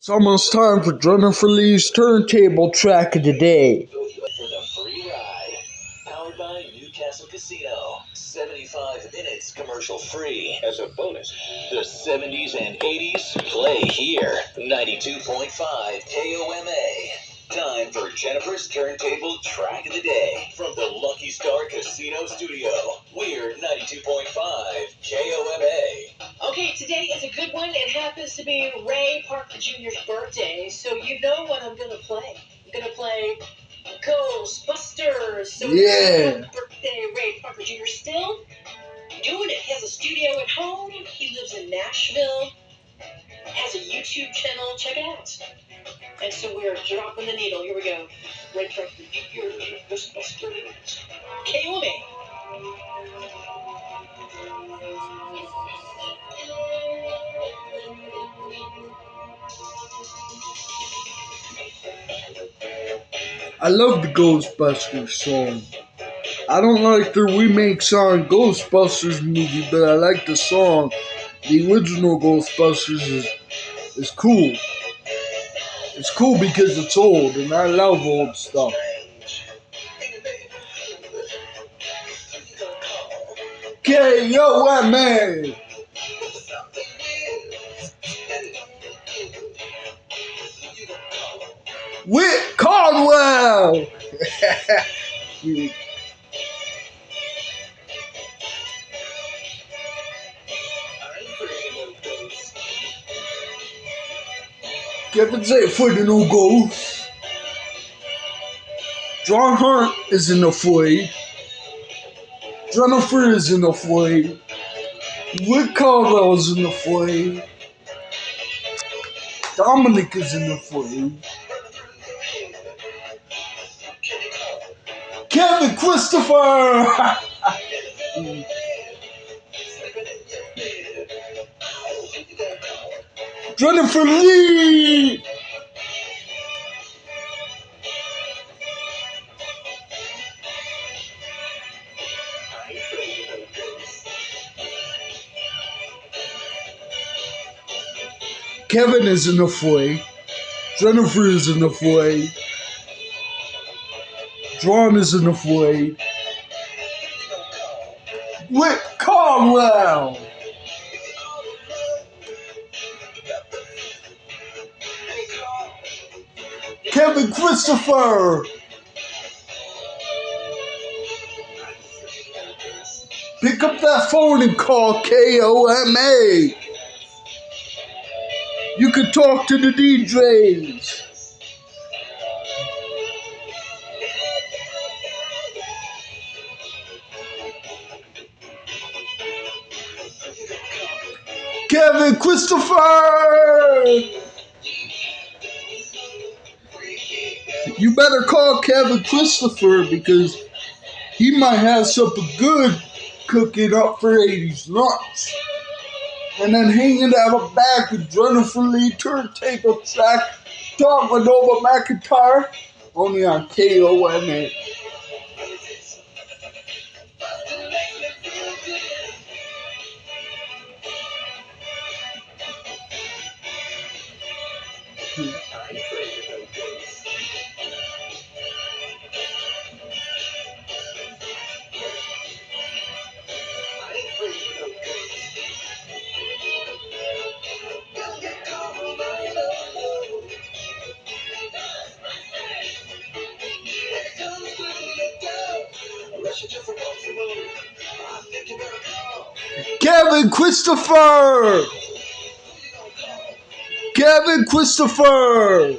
It's almost time for Jennifer Lee's turntable track of the day. For the free ride. Powered by Newcastle Casino. 75 minutes commercial free. As a bonus, the 70s and 80s play here. 92.5 KOMA. Time for Jennifer's turntable track of the day. From the Lucky Star Casino Studio. We're 92.5 KOMA. Okay, today is a good one. It happens to be Ray Parker Jr.'s birthday, so you know what I'm going to play. I'm going to play Ghostbusters. So Yeah. Birthday Ray Parker Jr. still doing it. He has a studio at home. He lives in Nashville. Has a YouTube channel. Check it out. And so we're dropping the needle. Here we go. Ray Parker Jr. Ghostbusters. KOMA. I love the Ghostbusters song. I don't like their remake song Ghostbusters movie, but I like the song. The original Ghostbusters is cool. It's cool because it's old, and I love old stuff. KOMA! Whit Caldwell! Kevin's 8 foot and no ghost. John Hunt isn't afraid. Jennifer isn't afraid. Whit Caldwell isn't afraid. Dominic isn't afraid. Kevin Christopher! Jennifer Lee! Kevin isn't afraid. Jennifer isn't afraid. John isn't afraid. Whit Caldwell! Kevin Christopher! Pick up that phone and call KOMA! You can talk to the DJs. Kevin Christopher! You better call Kevin Christopher because he might have something good cooking up for 80s lunch. And then hanging out back with Jennifer Lee turntable track, talk with Nova McIntyre, only on KOMA. Kevin Christopher! Kevin Christopher!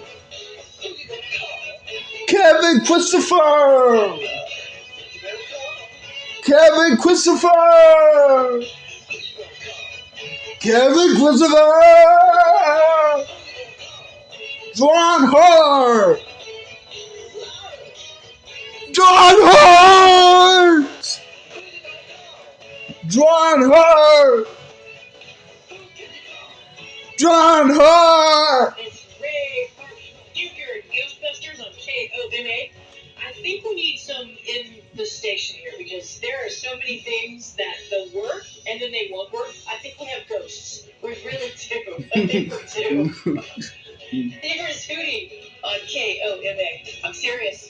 Kevin Christopher! Kevin Christopher! Kevin Christopher! John Hart! John Hart! John Hart! John Hart! It's Ray Parker Jr. Ghostbusters on KOMA. I think we need some in the station here because there are so many things that they'll work and then they won't work. I think we have ghosts. We really do. I think we do. Hootie. Here's Hootie on KOMA. I'm serious.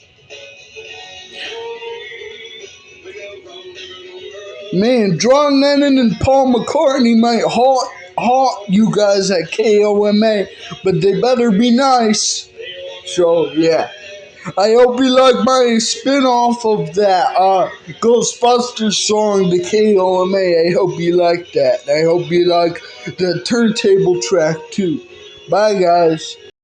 Man, John Lennon and Paul McCartney might haunt you guys at KOMA, but they better be nice. So, yeah. I hope you like my spin-off of that Ghostbusters song, the KOMA. I hope you like that. I hope you like the turntable track, too. Bye, guys.